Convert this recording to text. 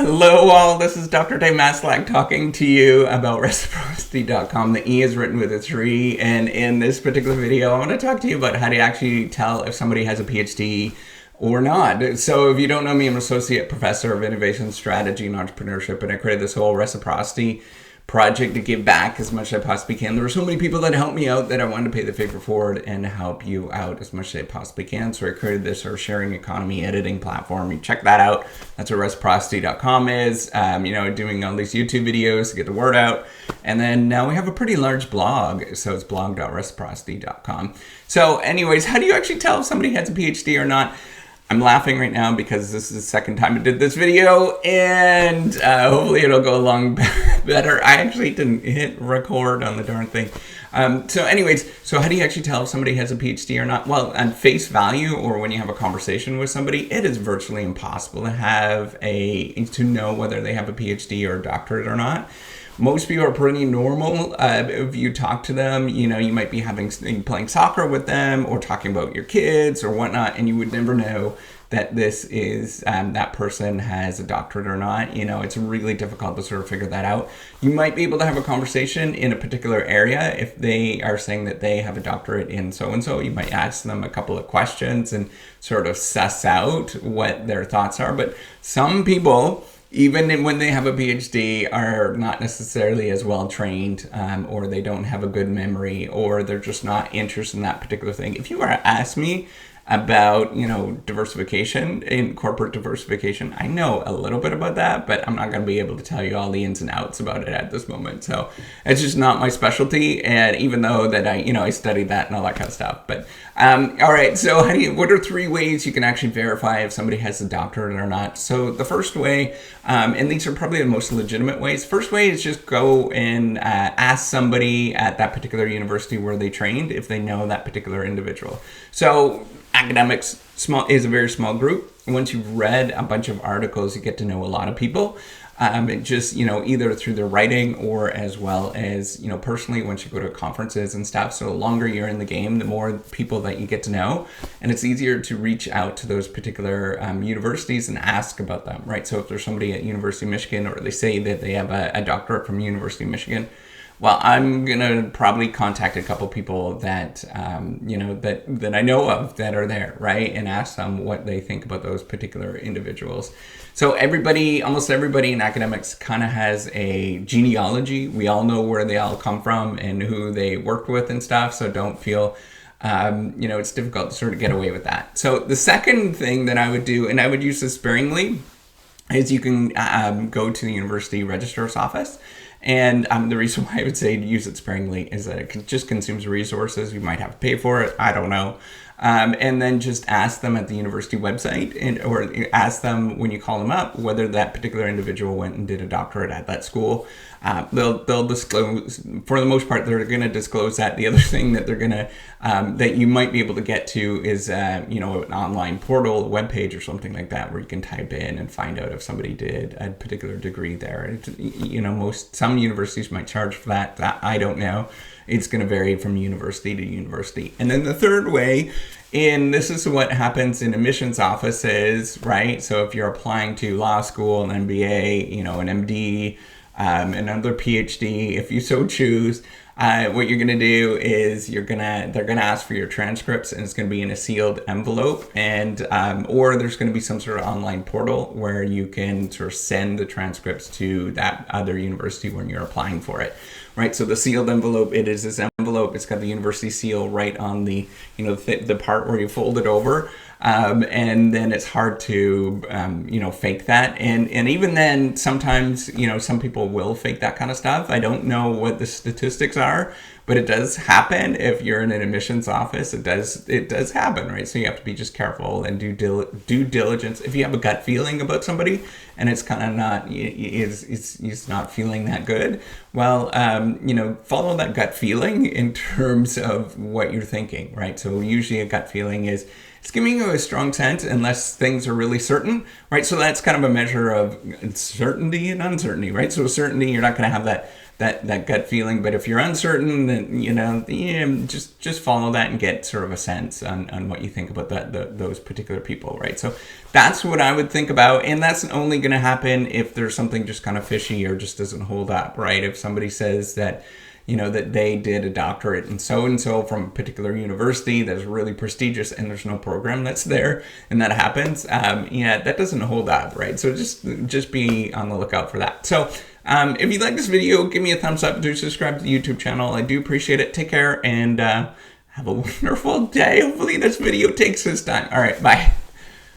Hello all, this is Dr. Dave Maslach talking to you about reciprocity.com. The E is written with a 3, and in this particular video I want to talk to you about how to actually tell if somebody has a PhD or not. So if you don't know me, I'm an associate professor of innovation strategy and entrepreneurship, and I created this whole reciprocity project to give back as much as I possibly can. There were so many people that helped me out that I wanted to pay the favor forward and help you out as much as I possibly can. So I created this sort of sharing economy editing platform. You check that out. That's what reciprocity.com is. Doing all these YouTube videos to get the word out. And then now we have a pretty large blog. So it's blog.reciprocity.com. So anyways, how do you actually tell if somebody has a PhD or not? I'm laughing right now because this is the second time I did this video, and hopefully it'll go along better. I actually didn't hit record on the darn thing. So how do you actually tell if somebody has a PhD or not? Well, on face value, or when you have a conversation with somebody, it is virtually impossible to know whether they have a PhD or a doctorate or not. Most people are pretty normal. If you talk to them, you might be playing soccer with them or talking about your kids or whatnot, and you would never know that this is that person has a doctorate or not. It's really difficult to sort of figure that out. You might be able to have a conversation in a particular area. If they are saying that they have a doctorate in so-and-so, you might ask them a couple of questions and sort of suss out what their thoughts are. But some people, even when they have a PhD, are not necessarily as well trained, or they don't have a good memory, or they're just not interested in that particular thing. If you were to ask me about, diversification, in corporate diversification, I know a little bit about that, but I'm not going to be able to tell you all the ins and outs about it at this moment. So it's just not my specialty. And even though that I studied that and all that kind of stuff. But all right. So what are 3 ways you can actually verify if somebody has a doctorate or not? So the first way, and these are probably the most legitimate ways. First way is just go and ask somebody at that particular university where they trained if they know that particular individual. So academics is a very small group. Once you've read a bunch of articles, you get to know a lot of people. Either through their writing or as well as, personally, once you go to conferences and stuff. So the longer you're in the game, the more people that you get to know. And it's easier to reach out to those particular universities and ask about them, right? So if there's somebody at University of Michigan, or they say that they have a doctorate from University of Michigan, well, I'm going to probably contact a couple people that, that I know of that are there, right? And ask them what they think about those particular individuals. So almost everybody in academics kind of has a genealogy. We all know where they all come from and who they worked with and stuff. So don't feel, it's difficult to sort of get away with that. So the second thing that I would do, and I would use this sparingly, is you can go to the university registrar's office. And the reason why I would say to use it sparingly is that it just consumes resources. You might have to pay for it. I don't know. And then just ask them at the university website, or ask them when you call them up whether that particular individual went and did a doctorate at that school. They'll disclose, for the most part, they're going to disclose that. The other thing that they're going to, that you might be able to get to is, an online portal, a web page or something like that, where you can type in and find out if somebody did a particular degree there. Some universities might charge for that. I don't know. It's going to vary from university to university. And then the third way, and this is what happens in admissions offices, right? So if you're applying to law school, an MBA, an MD, another PhD, if you so choose, what you're going to do is they're going to ask for your transcripts, and it's going to be in a sealed envelope, and or there's going to be some sort of online portal where you can sort of send the transcripts to that other university when you're applying for it, right? So the sealed envelope, it is this envelope. It's got the university seal right on the the part where you fold it over. And then it's hard to, fake that. And even then, sometimes, some people will fake that kind of stuff. I don't know what the statistics are, but it does happen. If you're in an admissions office, it does happen, right? So you have to be just careful and do due diligence. If you have a gut feeling about somebody and it's kind of not, it's not feeling that good, well, follow that gut feeling in terms of what you're thinking, right? So usually a gut feeling is, it's giving you a strong sense unless things are really certain, right? So that's kind of a measure of certainty and uncertainty, right? So certainty, you're not going to have that gut feeling, but if you're uncertain, then just follow that and get sort of a sense on what you think about those particular people, right? So that's what I would think about, and that's only going to happen if there's something just kind of fishy or just doesn't hold up, right? If somebody says that that they did a doctorate in so-and-so from a particular university that's really prestigious and there's no program that's there, and that happens, that doesn't hold up, right? So just be on the lookout for that. So if you like this video, give me a thumbs up. Do subscribe to the YouTube channel. I do appreciate it. Take care and have a wonderful day. Hopefully this video takes this time. All right, bye.